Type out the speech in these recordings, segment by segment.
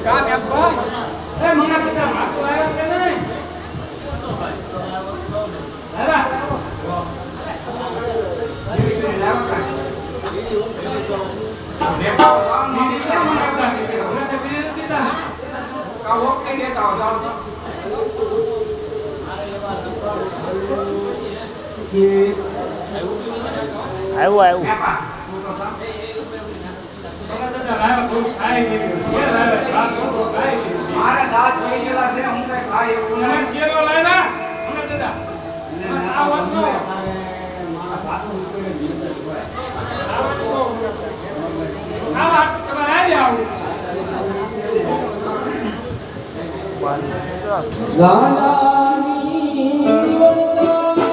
કામ એમ ભાઈ એ મને કીધા માતો આવ્યો કે નહીં આવા આવ્યું મારા દાંત થઈ ગયેલા છે હું કઈ ખાઈ એવું મને શેરો લાવ્યા મને દાદા આ વાતનો મારા ભાતું ઉપર જીવતા હોય આ વાતનો આ વાત તમારે આવી આવું ગાનાની વણતા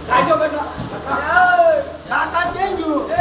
કાજો બેટા કાકા કેમ જો એ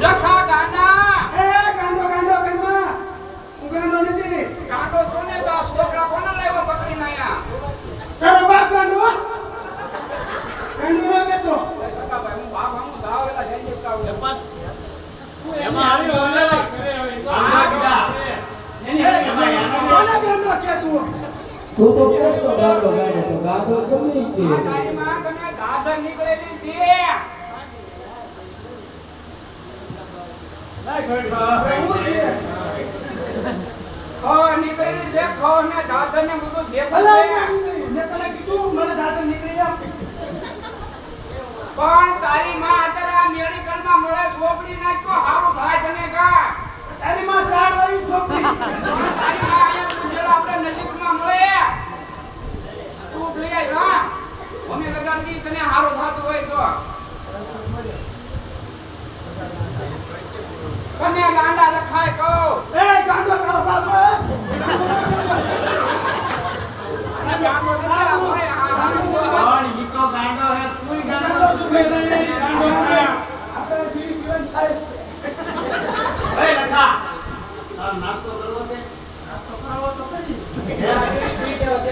લખા ગાંડા એ ગાંડો ગાંડો કઈમાં હું ગાંડો નથી ને ગાંડો સોને તો આ છોકરા કોને લાવ્યો પકડીને આયા તારો બાપ ગાંડો ગાંડો ન કેતો સકાભાઈ હું બાપ આમ જાવેલા જઈ જતા હું એમાં આવ્યો હવે આ ગડા કોને ગાંડો કે તું તો કેસો ગાડો ગાડો તો ગાડો ગમે તે આ ગાડીમાં કને ગાધર નીકળેલી છે હું છે ખો નીકળેલી છે ખો ને ગાધર ને બધું અલા દેખાય છે મેં તને કીધું મને દાદા નીકળી જા પણ તારી માં અત્યારે આ મેડિકલમાં મળે સોપડી નાખ્યો હારું થાય તને કા તારી માં સાર વાળી છોકરી તારી માં અહીંયા પૂજેલો આપણે નસીબમાં મળે તું લઈ આય હા અમે લગાડી તને હારું થાતું હોય તો કને ગાંડા લખાય કહો એ ગાંડો તારો બાપ અને ગાંડો નથી આપણે આ ઈકો ગાંડો હે તુંય ગાંડો ગાંડો શું કહે ગાંડો આપણે બીડી પીવાનું થાય છે એ લખા તાર નાસ્તો કરવો છે નાસ્તો કરાવો તો પછી ગાંડાને બીડી પી લે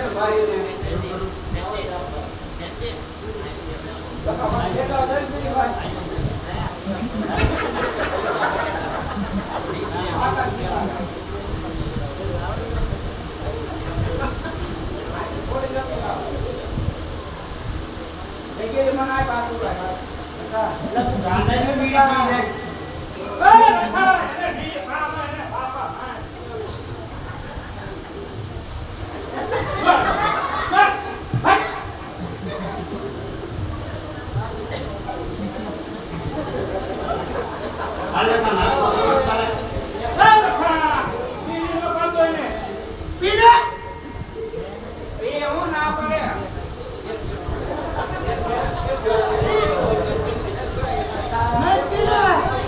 હાલે તા નાસ્તો કરવો ચાલે પી લે એવું ના પડે નહીં પી લે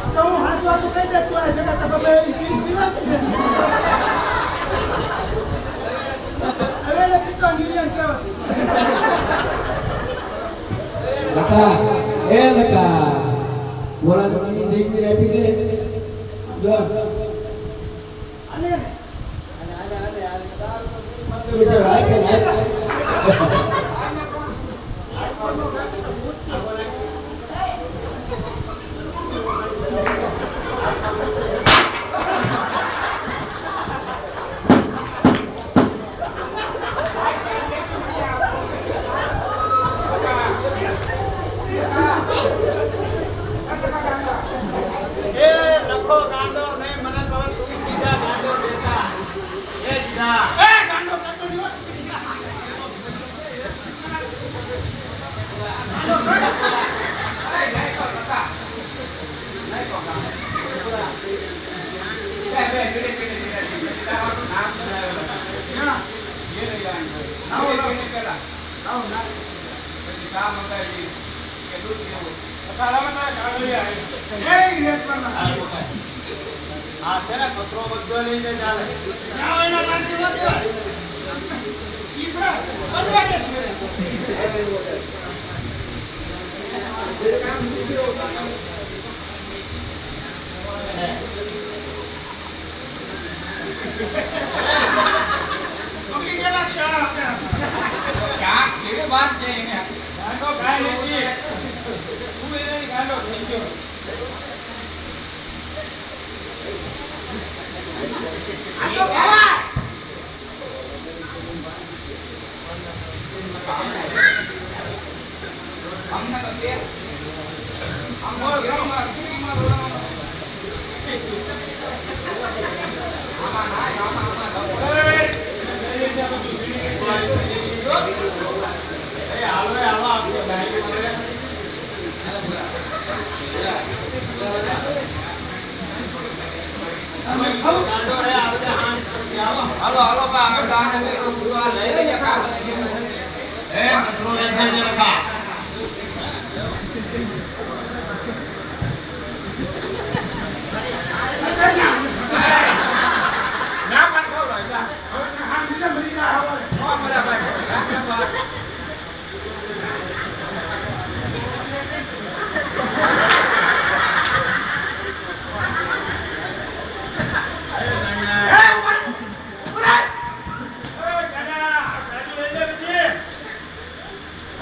તો હું હાસવા તો કહી દે તું આ જગા તો બે બીડી પીવા હવે લે પીતો નિર્યન કહેવાય લકા એ લકા બોલા બોલાની શેકી આપી દે જો અને તો વિશે વાત કે ના એ લખો ગાંડો નહીં મને તો તું કીધા ગાંડો દેતા એ દીધા એ ગાંડો કાતો ની વાત એ રેસવાના હા છે ને કચરો બધો લઈને ચાલે જાવ એના લાગી ન દેવાય શીપડા બનવાડે છે ઓકે ગેલા શાળા આપણે ક્યાં કેવી વાત છે એને ગાંડો કાંઈ નથી તું એને ગાંડો થઈ ગયો આ તો ખવા અમને તો તે આમાં ગ્રામમાં ટીવીમાં બોલાવવાનું આમાં ના આમાં એ હાલો આપણે ગાડી મળે ગાંડો રે આપણે હાથ પછી આવો હાલો હાલો બા અમે ગાંડો મેં પૂરા લઈ લઈએ કાગળ એ કચરો રે થઈ રખા ના પણ ખવડાવ જા હવે હા બીજા મરી જા હવે નો મરા ભાઈ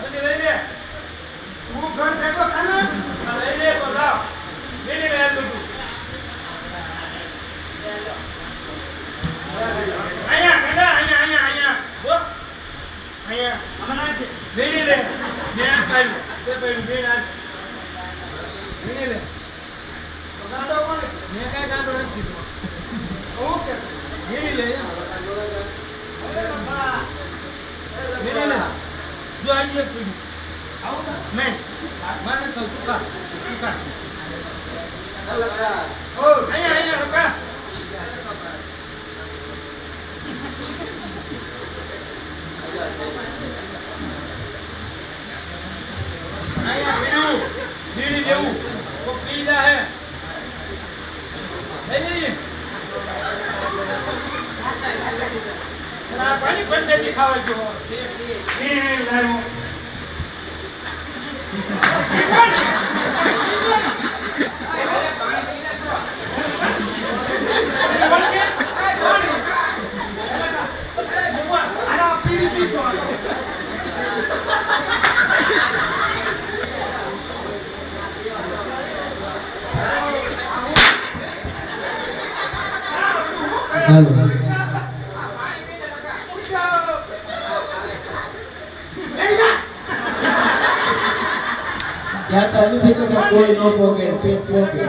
જલ્દી લઈ લે તું ઘર ભેગો થાને લઈ લે તો લાવ લઈ લે યાર તું અહીંયા કડા અહીંયા બો અહીંયા હમણાં લઈ લે મેં આ ખાઈ તે પેલું મેં આ લઈ લે ગાડો કોણ મેં કાંઈ ગાંડો નથી કીધું ઓકે લઈ લે અરે બાપા લઈ લે જો આવી એક પીડી આવું તો નહીં મારે તો તું ખા ઓ અહીંયા રોકા અહીંયા પીડું પીડી દેવું તો પીડા હે લઈ લઈએ પાણી પંચાયતી ખાવા જો લાવ્યો આના પીડી પીતો હાલો ત્યાં તો નથી કે કોઈ ન પોકે પેટ પોકે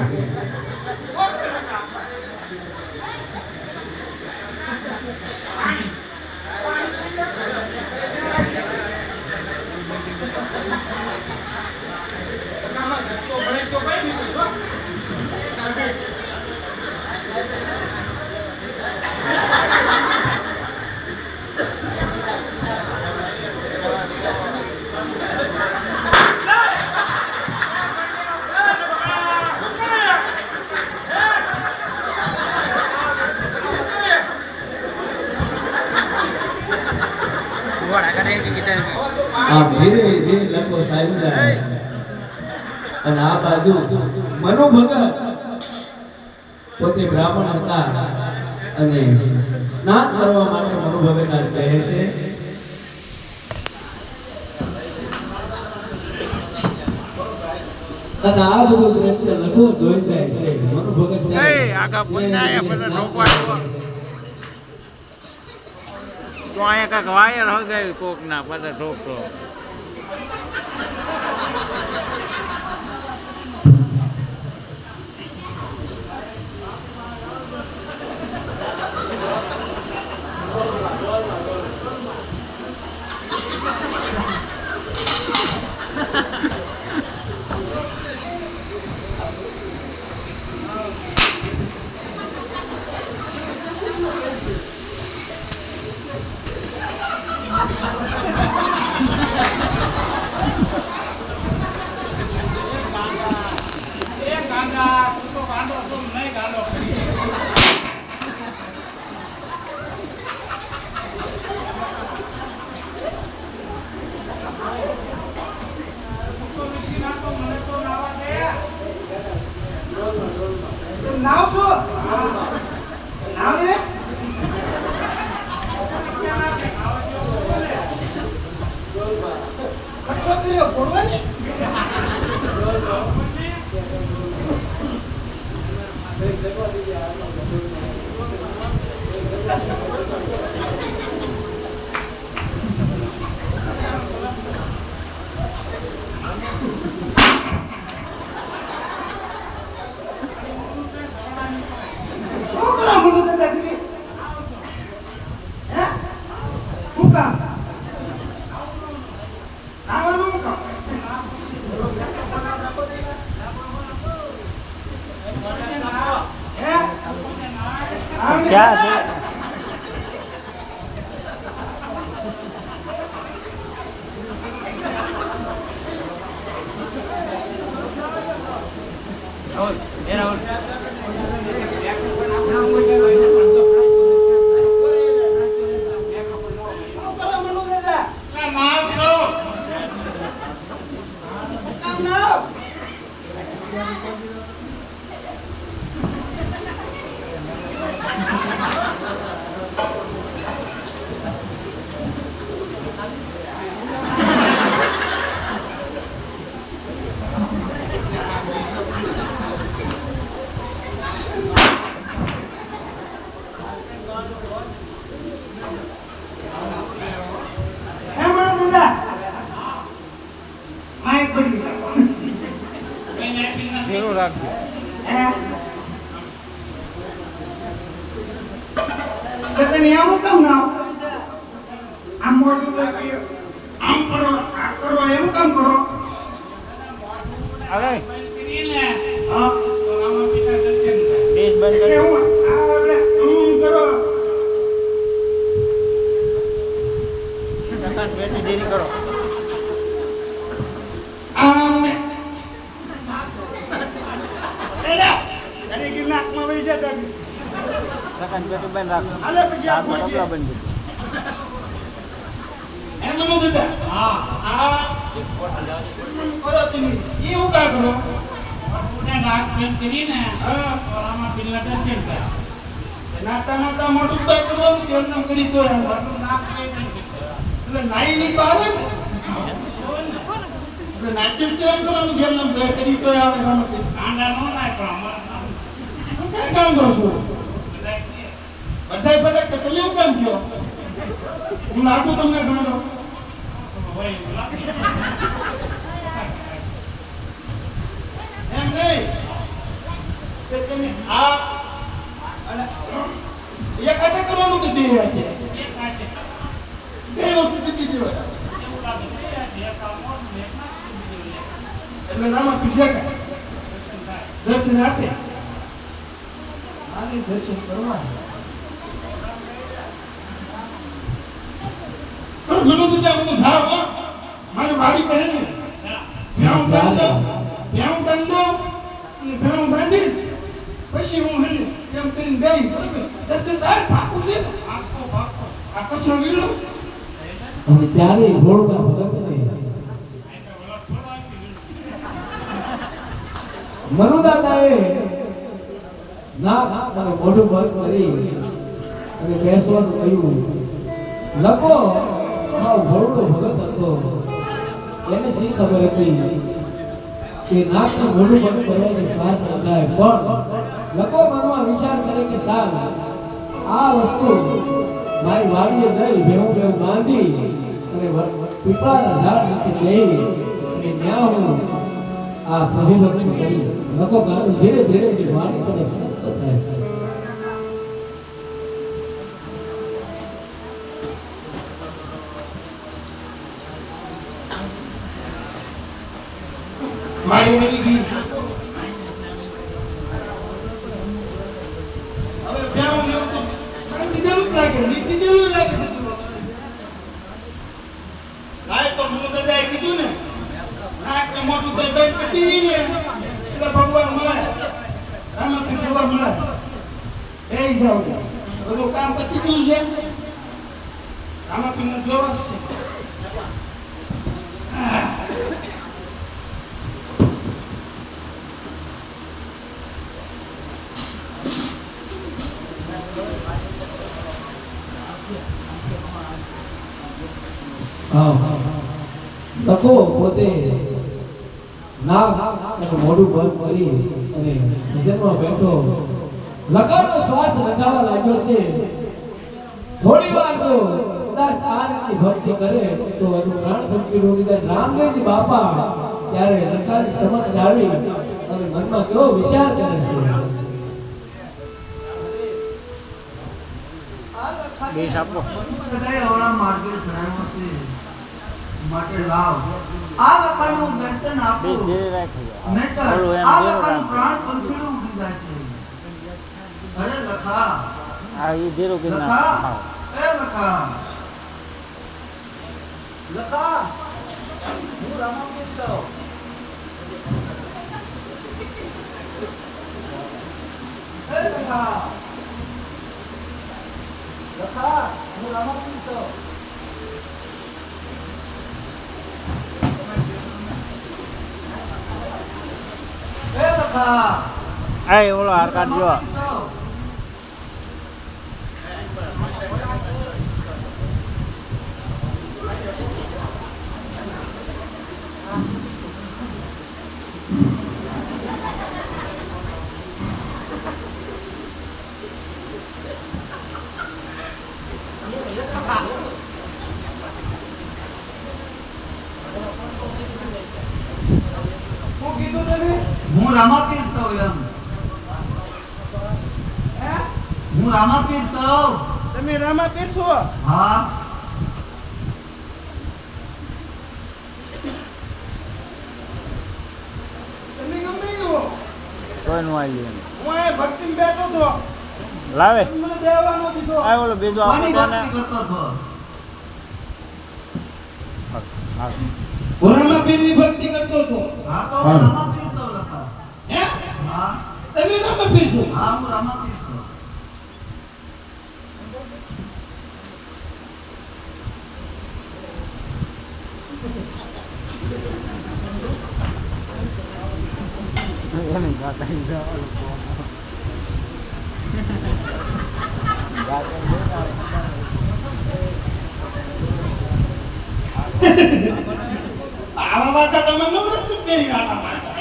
આમ ધીરે ધીરે લંબો સાહેબ જાય અને આ બાજુ મનુ ભગત પોતે બ્રાહ્મણ હતા અને સ્નાન કરવા માટે મનુ ભગત આજ કહે છે અને આ બધું દ્રશ્ય લઘુ જોઈ જાય છે મનુ ભગત આગા પુન્નાયા બધા રોકવા તો અહીંયા કાંઈક વાયર હગાવી કોકના બધા ઠોકરો નાવ શું નાવ ને કશો કર્યો બોલવાની ક્યાં છે રાખજો. હે તો તમે આમ કેમ ના આમ મોઢું લાગ્યું આમ કરો આ કરો એમ કેમ કરો અરે હા બેસ બંધ કરી. એવું આ આપણે કરો કાકાને પેટની દેરી કરો. આમ એડા અરે કે નાકમાં વહી જતા કાકાને પેટી બંધ રાખો. આલે પછી આ હાથમાં પૂછે કપડાં બંધ કરી. એમ મને દીધા હા આ કરો તમે એ હું કા કરો નાક બંધ કરીને હા આમાં પેલા દર્શન કરે. નાતા નાતા મોટું બાઈ કરવાનું કે એમ કરી તો એમ નાક બંધ કરી. એટલે નાઈ ની તો આવે ને એટલે નાચી તો એમ કરવાનું કે એમ બે કરી તો આવે એમ કાંડા નો નાય પણ અમારે હું કઈ કામ કરું છું બધા કે તમે એવું કામ કયો હું નાખું તમને ઘણો એમ નહીં કે તમે આ અને એક હાથે કરવાનું કે બે હાથે બે વસ્તુ કીધી હોય એટલે નામાં પીઝા કા દર્શન આપે આને દર્શન કરવા પણ ઘણું તો ત્યાં હું સારા હો મારી વાડી કહે ને ભ્યાઉં બાંધો ભ્યાઉં બાંધી પછી હું હે એમ કરીને બેહી બરોબર દર્શન તાર ફાકું છે ને આ કચરો વીલો અને ત્યારે ભોળના ભગતને મનુદાતાએ નાક અને મોઢું બંધ કરી અને બેસવાનું કહ્યું. લખો આ ભોળનો ભગત હતો એને શી ખબર હતી કે નાક અને મોઢું બંધ કરવાથી શ્વાસ ન થાય, પણ લખો મનમાં વિચાર કરે કે સાલ આ વસ્તુ મારી વાડીએ જઈ ભેવું બાંધી અને પીપળાના ઝાડ નીચે બેહી અને ત્યાં હું આ પ્રભુ ભક્તિ કરીશ. લોકો ગાડું ધીરે ધીરે એની વાણી તરફ સંતો થાય છે. મારી વાડી ગઈ હવે ભ્યાઉં લેવું તો મને દીધેલું જ લાગે દીધેલું લાગે લાય તો હું બધાએ કીધું ને નાક ને મોટું કઈ બંધ કરી ને એટલે ભગવાન મળે રામાપીર ભગવાન મળે એ જાવ બધું કામ પતી ગયું છે રામાપીર નું જોવા છે લખો પોતે નાક અને મોઢું બંધ કરી અને ભજનમાં બેઠો લખાનો શ્વાસ લગાવવા લાગ્યો છે. થોડી વાર જો કદાચ આ રીતની ભક્તિ કરે તો એનું પ્રાણ ભક્તિ રોકી જાય. રામદેવજી બાપા ત્યારે લખાની સમક્ષ આવી અને મનમાં કેવો વિચાર કરે છે. બેસ આપો. માટે લાવ આ લખાનું દર્શન આપો બેસ ધીરે રાખજો. નહીતર ઓલું એમ આ ધીરે લખાનું રાખજો. પ્રાણ પંખીડું ઉડી જશે. અરે લખા આ ઈ ધીરો કરી લખા નાખો. એ લખા લખા હું રામાપીર છું. એ લખા લખા હું રામાપીર છું. એ લખા આ ઓલો હાર કાઢજો. હું હું રામાપીર છું એમ. હું રામાપીર છું. તમે રામાપીર છો? હા. તમે ગમે એવો કોઈનું આવી હું અહીં ભક્તિમાં બેઠો હતો. લાવે મને બેહવાનો દીધો. આ ઓલો બીજો કોની આપણો ને ભક્તિ કરતો હતો? હું રામાપીરની ભક્તિ કરતો હતો. હા તો હું રામાપીર છું લખા. હે? હા. તમે રામાપીર છો? હા હું રામાપીર છું. એની જાતે આવા વાતા તમે નવરાત્રી પહેરી વાતા મારતા.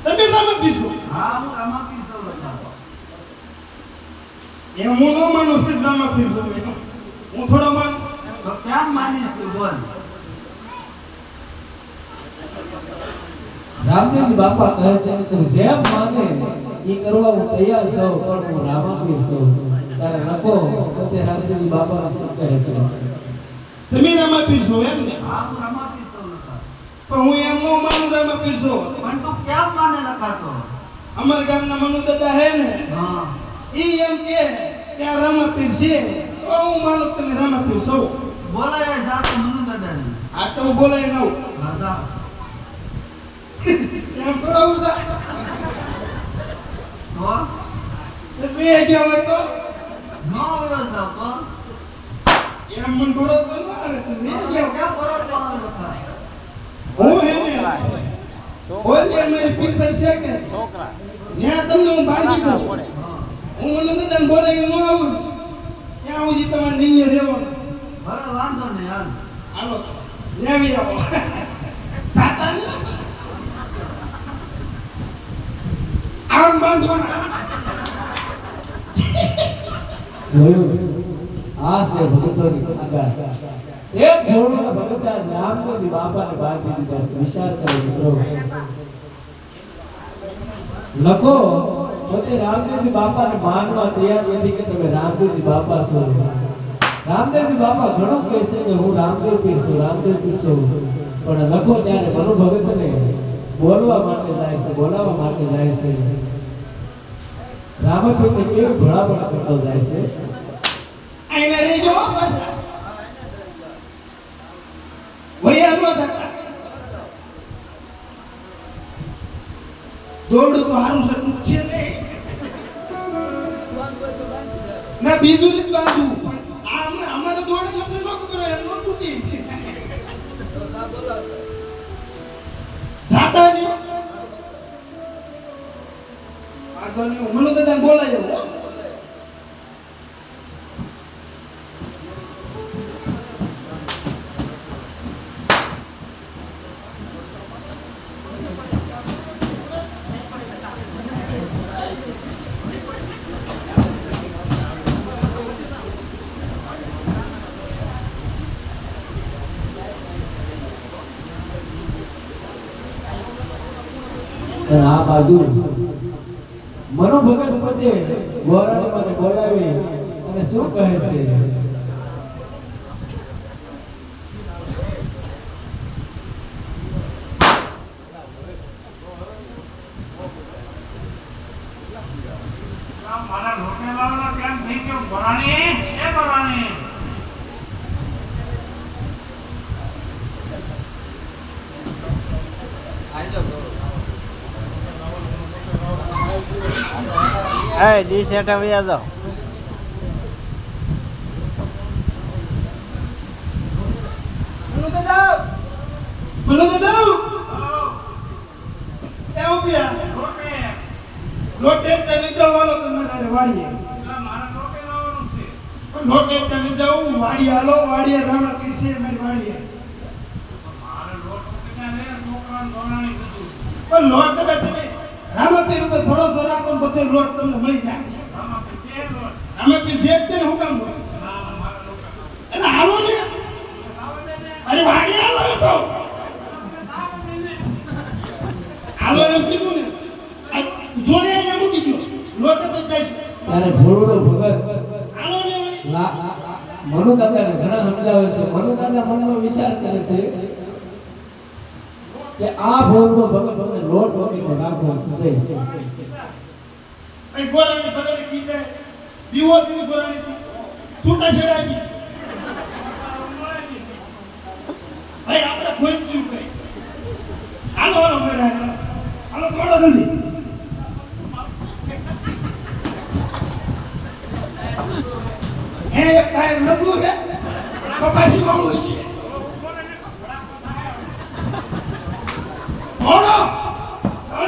તમે રામાપીર છો? હા હું રામાપીર છું લખા. એમ હું ન માનું કે રામાપીર છું એમ. હું થોડો માનું. તો કેમ માનીશ તું બોલ? રામદેવજી બાપા કહે છે કે તું જેમ માને એ કરવા હું તૈયાર છું, પણ હું રામાપીર છું. ત્યારે લખો પોતે રામદેવજી બાપાને શું કહે છે? તમે રામાપીર છો એમ ને? હા હું રામાપીર છું લખા. પણ હું એમ ન માનું રામાપીર છો. પણ તું કેમ માને લખાતો? અમાર ગામના મનુ દાદા હે ને, હા. ઈ એમ કે આ રામાપીર છે. તો હું માનું તમે રામાપીર છો. બોલાય જાતો મનુ દાદાને. આ તો હું બોલાય નવ. રાજા. એમ થોડા ઉસા. તો બે ગયા હોય તો નો આવ્યો જાવ તો એમ મન થોડો તો ના આવે. તમે ગયા કેમ ભરોસો આવે લખા? હું હે ને બોલીએ મારી પીપર છે કે છોકરા ત્યાં તમને હું ભાગી દઉં. પડે હું મને તો તને બોલાવી ન આવું ત્યાં સુધી તમારે નિર્ણય રહેવાનો. ભલે વાંધો નહીં હાલ. હાલો લેવી આવો. જાતા ને આમ બાંધવાના. જોયું? આ છે ભગતોની આગાહ. એક ભોળના ભગત આજ રામદેવજી બાપાને બાંધી દીધા છે. વિચાર કરો મિત્રો. લખો પોતે રામદેવજી બાપાને માનવા તૈયાર નથી કે તમે રામદેવજી બાપા છો. રામદેવજી બાપા ઘણું કહે છે કે હું રામદેવ પીર છું, રામદેવ પીર છું. પણ લખો ત્યારે મનુ ભગતને બોલવા માટે જાય છે, બોલાવવા માટે જાય છે. રામાપીરને કેવી ભળામણ કરતો જાય છે. આઈને રહેજો પાછા. વૈયા નો થતા. દોડું તો હારું સટું જ છે ને. ના બીજું નથી બાંધવું. પણ આમને અમારે દોડે અમને ન ખબર હોય એમ ન તૂટી. જાતા નહીં. આગળ નહીં મને તો તને બોલાય હો. અને આ બાજુ મનુ ભગત પોતે ગોરાણીમાંને બોલાવી અને શું કહે છે? મારા લોટેલાનો કેમ થઈ ગયો ભરાણી એ ભરાણી એ ડી સેટ આવ્યા જાઓ બોલો દાદા એ ઉભ્યા લોટે તને જવાનો તમારે વાડીએ લોટે તને જાઉં વાડી હાલો વાડીએ રામાપીર છે મારી વાડીએ પણ લોટ તમે રામાપીર ઉપર ભરોસો રાખો ને બધો લોટ તમને મળી જાય રામાપીર દેખ ને હું કામ એટલે હાલો ને અરે વાડી હાલો તો ત્યારે ભોળો ભગત હાલો ને વળી. મનુ દાદાને ઘણા સમજાવે છે. મનુ દાદા મનમાં વિચાર કરે છે કે આ ભોળો ભગત મને લોટ વગેરે રાખવો છે. અહીં ગોરાણી ભગવાને ખીસે દીવો દીવી ગોરાણી છૂટા છેડા આપી. ભાઈ આપણે ખોઈચ્યું કઈ. હાલો હાલો મેળા હાલો થોડો જલ્દી. એક ટાયર નબળું છે કપાસી વાળું છે. મોડો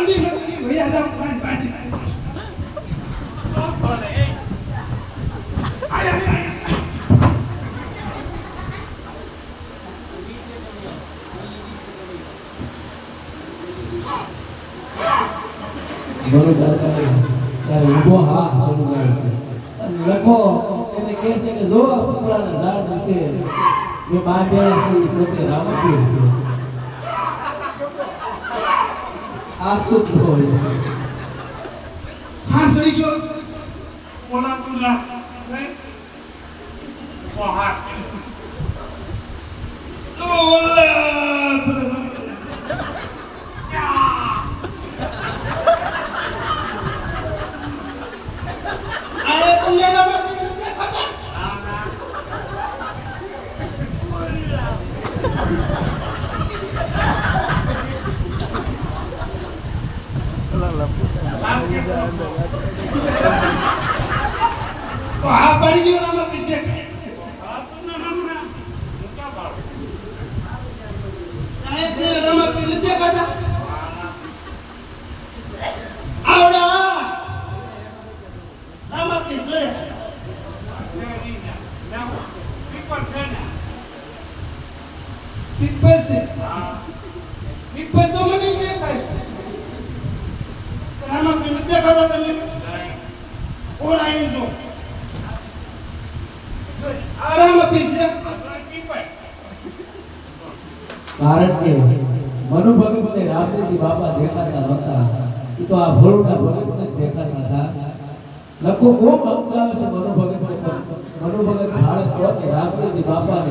જલ્દી નદી ભૈયા જાવ પાણી પાણી. મનુ દાદા ત્યારે ઊભો હા ચડી જાય છે. અને લખો એને કહે છે કે જો આ પીપળાના ઝાડ નીચે મેં બાંધેલા છે એ પોતે રામપીર છે. આ શું થયું? હા સડી ગયો. કોના પૂજા ઓહા આયા તમને રમત નથી પતા. તો આ પડી ગયો રમત પીતે આયા તે રમત પીતે પતા. આવડા રમત પીતે પીપર છે. પીપર તો મને નહીં દેખાય. રમત પીતે દેખાતા તમે ઓળાઈ જો આરામ પીતે. કારણ કે મનુ ભગતને રામદેવજી બાપા દેખાતા નહોતા. એ તો આ ભોળના ભગતને જ દેખાતા હતા. લખો કોમ સમજાવે છે મનુ ભગતને. મનુ ભગત ભારત કહો કે રામદેવજી બાપાને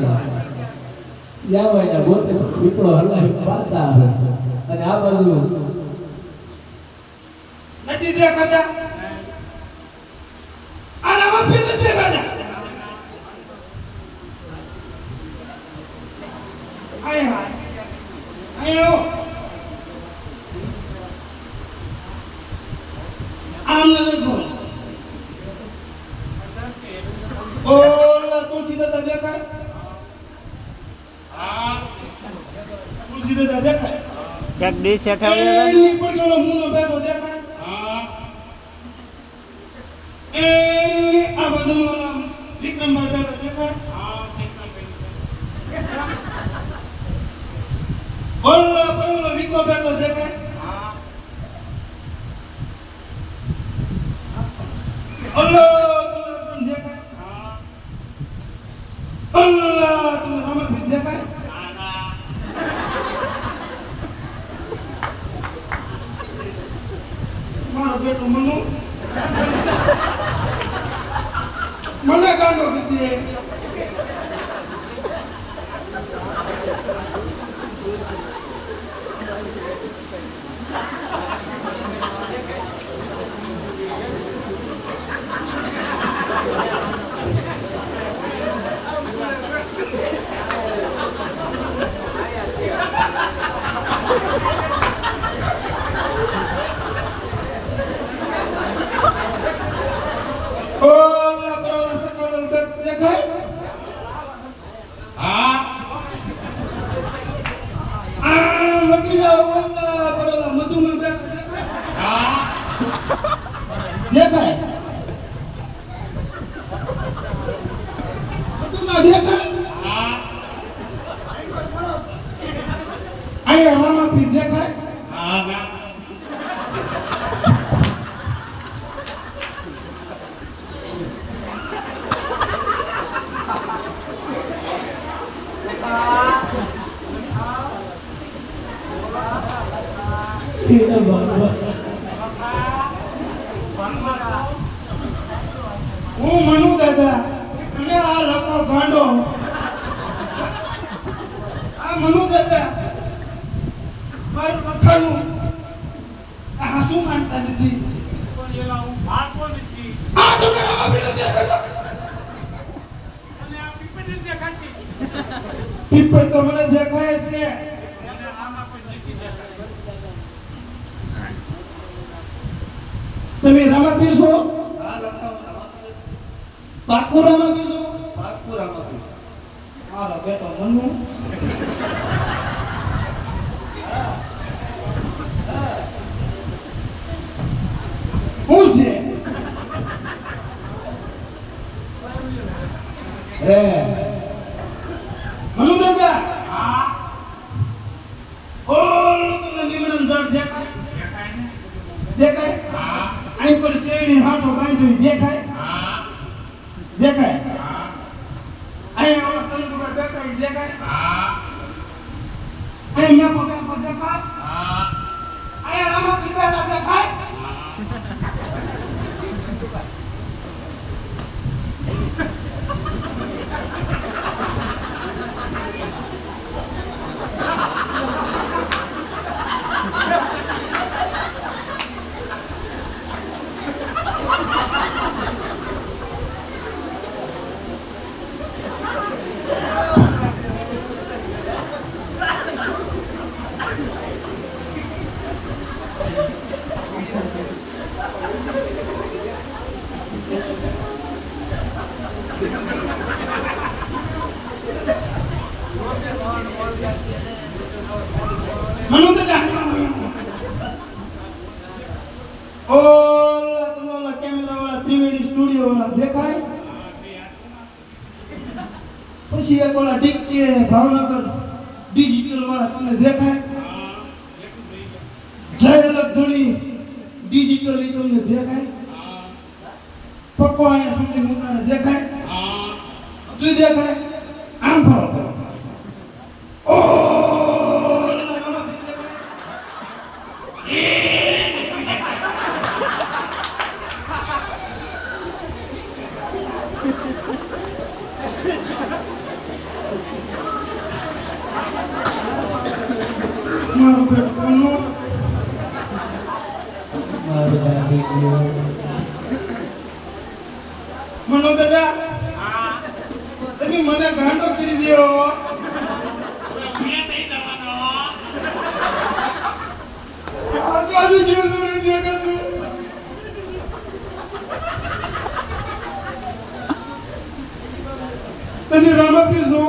યા હોય ગોતે પીપળો હલાવી પાછા આવે. અને આ બાજુ નથી દેખાતા. આરામ પીતે નથી દેખાતા. આયા આયો આમ નજર બોલ. ઓલા તુલસી દાદા દેખાય. તુલસી દાદા દેખાય. એક ડીશ હેઠળ એની પર કેલો મૂનો બેઠો દેખાય. એની આ બાજુમાં વિક્રમભાઈ બેઠો દેખાય. ઓલા પર ઓલો વિકો બેઠો દેખાય. અલ્લાહ તમને દેખાય. અલ્લાહ તમને રમત દેખાય. મારો બેટો મનુ મને ગાંડો કીધી. ઓલા પર ઓલા સકલ દેખાય. આ મટી જાવ. ઓલા પર ઓલા મધુમાં બેઠો દેખાય. મધુમાં દેખાય. અહીંયા રામાપીર દેખાય. એ બાબા હું મનુ દાદા અને આ લખો ગાંડો આ મનુ દાદા મારું લખાનું આ હાસુ માનતા નથી પણ એલા હું ભાગો નથી આ તમે રામાપીર દેખાતા અને આ પીપળી દેખાતી પીપળ તો મને દેખાય છે અને આમાં કોઈ નથી દેખાતી તમે રામાપીર છો હા લખાવ રામાપીર પાકું રામાપીર છો પાકું રામાપીર મારો બેટો મનુ હું છે મનુ દાદા હા ઓલ તમને લીમડન ઝાડ દેખાય દેખાય ને દેખાય હા અહીં પર શેરડી હાથો બાંધ્યો દેખાય હા દેખાય હા અહીં ઓલા સંતુમાં બેઠા ઈ દેખાય હા અહીં મેં પગા દેખાય હા અહીં રામાપીર બેઠા દેખાય મનુ દાદા ઓલા તમારા કેમેરા વાળા ત્રિવેણી સ્ટુડિયો વાળા દેખાય પછી એક ઓલા ડિક્કી અને ભાવનગર ડિજિટલ વાળા તમને દેખાય જય લક્ષણી ડિજિટલી તમને દેખાય પક્કો અહીંયા સુધી મુકાને દેખાય તું દેખાય આમ ફરો ઓ મારું પેટ કોનું મનુ દાદા તમે મને ગાંડો કરી દ્યો આકાશ જેવું નથી દેખાતું તમે રામાપીર છો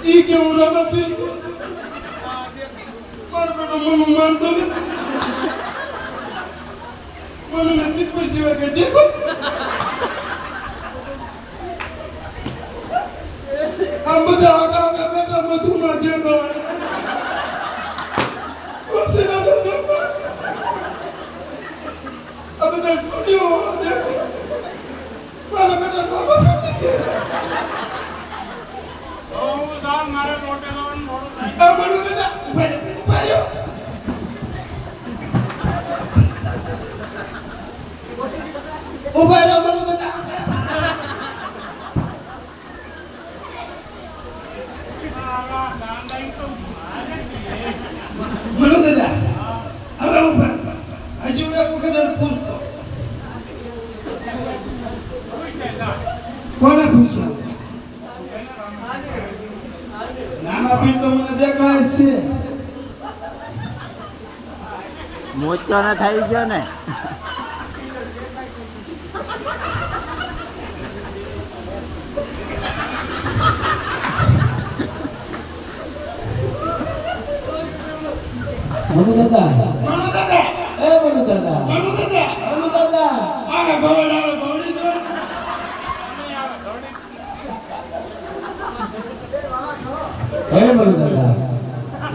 ઈ કેવું રામાપીર મારો બેટો મમ્મી માનતો નથી મને નથી પર જીવા કે દેખો આમ બધા આગા આગા બેઠા મધુમાં દેખો સીધા તો દેખો આ બધા સ્ટુડિયો વાળા દેખો મારા બેટા બાબા નથી હું જાઉં મારે રોટે જવાનું મોડું થાય આ મનુ દાદા ઉભા રહ્યો ઉભા રહ્યો મનુ દાદા આવા ગાંડાઈ તો મારે નહીં. મનુ દાદા હવે ઉભા હજી હું એક વખત એને પૂછતો કોઈ છે જા. કોને પૂછ્યું રામાપીર તો મને દેખાય છે મોચો ન થઈ ગયો ને મનુ દાદા મનુ દાદા એ મનુ દાદા મનુ દાદા મનુ દાદા આ ગવડ આવે ગવડી જો નહીં આવે દોડી. હે મનુ દાદા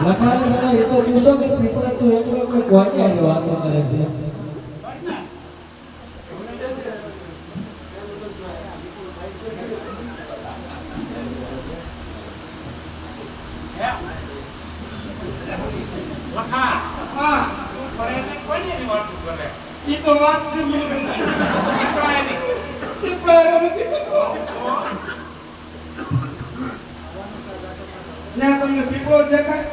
લખાણ મને એ તો પૂછો કે પીપળા તું એકલો કે કોની હારે વાતો કરે છે ઈ તો વાત છે મને પીપળા એની. પીપળા નથી કરતો ને તમને પીપળો દેખાય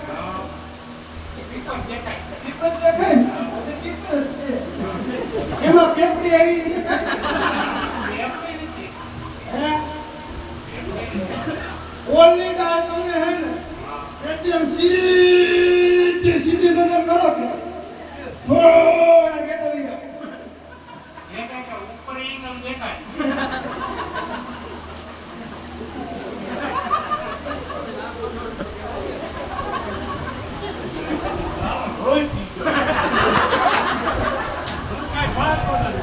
પીપળ દેખાય. પીપળ દેખાય ને? આ તો પીપળ જ છે એમાં પેપડી આવી છે એમની નથી. હે? ઓલી ડાળ તમને હે ને એકદમ સીધી સીધી નજર કરો કે થોડા ગેટો લઈ દેખાય કે ઉપર એકદમ દેખાય. રોઈ પીપળ. કાંઈ વાત નથી.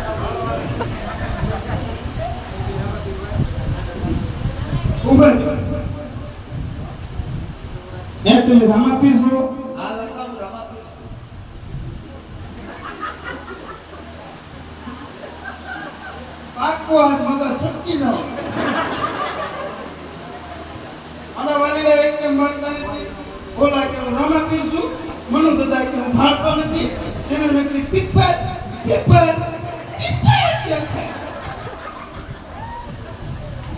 ઉભા હે તમે રામા પીશો આ લખાવું રમાપીર. પાકો હાથ મગજ સટકી જાઓ અને વાલીને એકદમ માનતા નથી બોલા કે હું રામા પીશું મનુ દાદા કે હું ભાગતો નથી એને નકરી પીપર પીપર પીપર દેખાય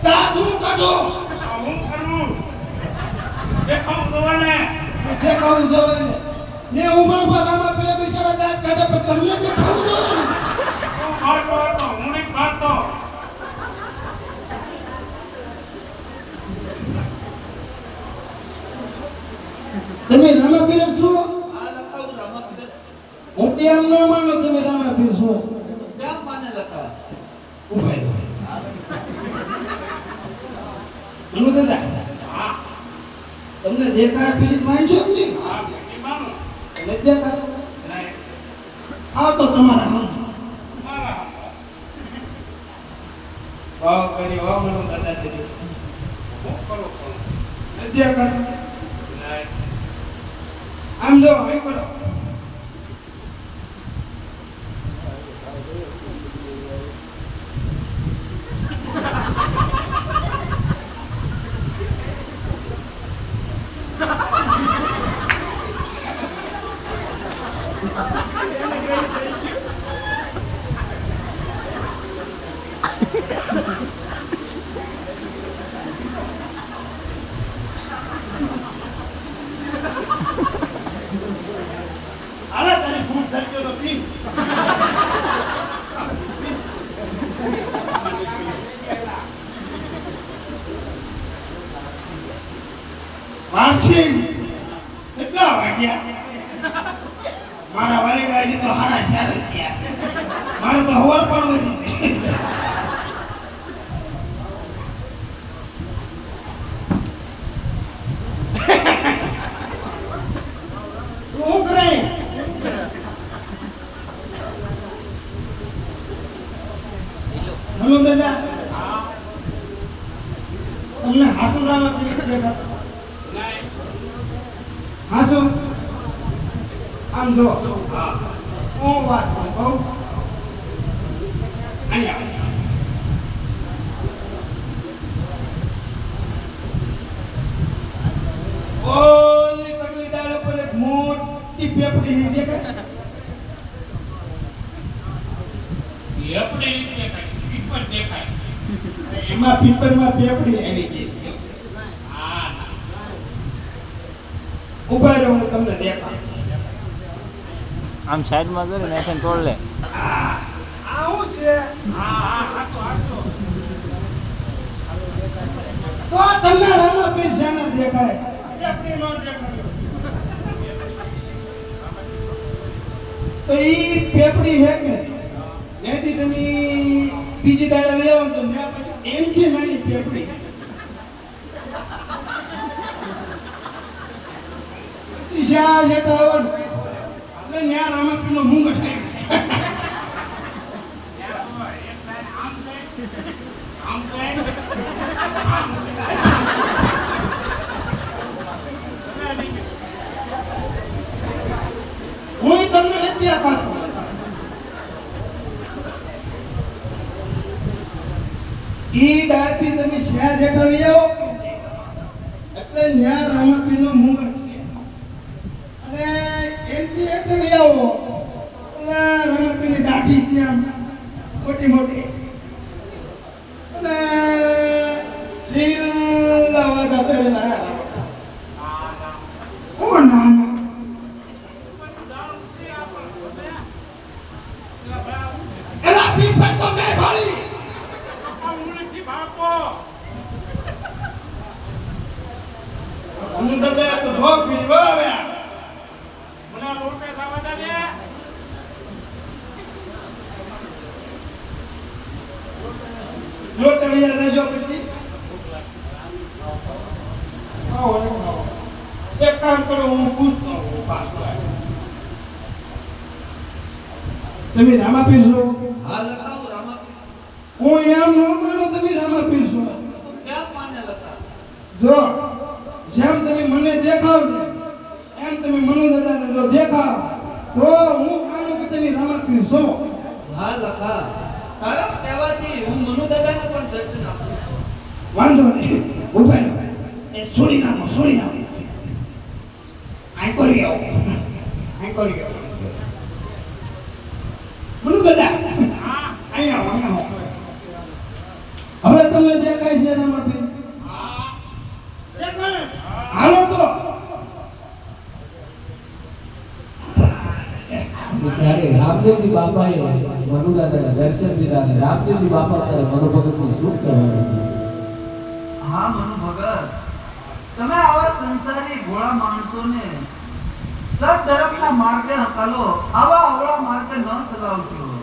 દાદુ કાઢો હું કરું દેખાવું જોવાને. દેખાવું જોવે ને ઉભા ઉભા રામા પીરે બિચારા દાંત કાઢે પણ તમને દેખાવું જોવે ને હું મારતો હતો, હું નહીં મારતો. તમે રામા પીરે છો આ લખાવું રમાપીર. હું એમ ન માનો તમે રામા પીર છો કેમ માને લખા? ઉભા રહો મનુ દાદા હા, તમને દેખાય પછી માનશો જ નહીં હા, નહીં માનું. તમને દેખાય નહીં, આ તો તમારા હમ મારા ભાવ કરી વાવ મનુ દાદા કરી હું કરું કરું. દેખાય નહીં, આમ જો અહીં કરો આલા તારી ભૂલ થઈ ગયો નથી મારછી કેટલા વાગ્યા મારા વાલી ગાય તો 4:30 થયા મારે તો હવાર પડવાની શું કરે હલો દાદા તમને હાસુ રામા પીર દેખાતા નહીં. હાસુ આમ જો હા, હું વાત કહું અહીંયા ઓલી પગલી ડાળ ઉપર એક મોટી પેપડી દેખાય એપડી રીતે દેખાય, પીપળ દેખાય. એમાં પીપરમાં પેપડી આવી ગઈ હા, ઉભા રહો હું તમને દેખાડું આમ સાઈડમાં કરી ને એસન તોડ લે. આવું છે હા, હા, હાચો, હાચો. તો આ તમને રામાપીર શાના દેખાય પેપડી નો દેખાય તો ઈ પેપડી હે કે એથી તમે બીજી ડાળે વહી આવો તો મેં પછી એમ છે નાની પેપડી પછી શા લેતા આવવાનું આપણે ન્યા રામાપીરનો મૂંગ થાય આમ જાય, આમ હું તમને નથી આપતો ઈ ડાળથી તમે શ્યા જેઠા વહી આવો એટલે ન્યા રામાપીરનો મૂંગ છે અને એનથી એટલે વહી આવો એટલે રામાપીરની દાઢી છે છે આમ મોટી મોટી અને લીલા વાગા પહેરેલા ઓ ના ના એલા પીપર તો મેં ભાળી હું દાદા તો ભોગ પીવા આવ્યા લોટ તમે રહેજો પછી એક કામ કરો હું પૂછતો હોઉં પાછો તમે રામા પીશો હા લખાવું રામા હું એમ ન બોલું તમે રામા પીશો ક્યાં પાને લખા જો જેમ તમે મને દેખાવ ને એમ તમે મનુ દાદાને જો દેખાવ તો હું માનું કે તમે રામા પીશો હા લખા તારા કહેવાથી હું મનુ દાદાને પણ દર્શન આપું વાંધો નહીં ઉભા રહો એ છોડી નાખો આઈ કરી આવો મનુ દાદા અહીંયા આવો હવે તમને દેખાય છે રામા પી હાલો તો ત્યારે રામદેવજી બાપાએ મનુ દાદાના દર્શન દીધા અને રામદેવજી બાપા ત્યારે મનુ ભગતની શું કરવાની હા મનુ ભગત તમે આવા સંસારી ભોળા માણસોને સત તરફના માર્ગે હકાલો આવા અવળા માર્ગે ન ચલાવજો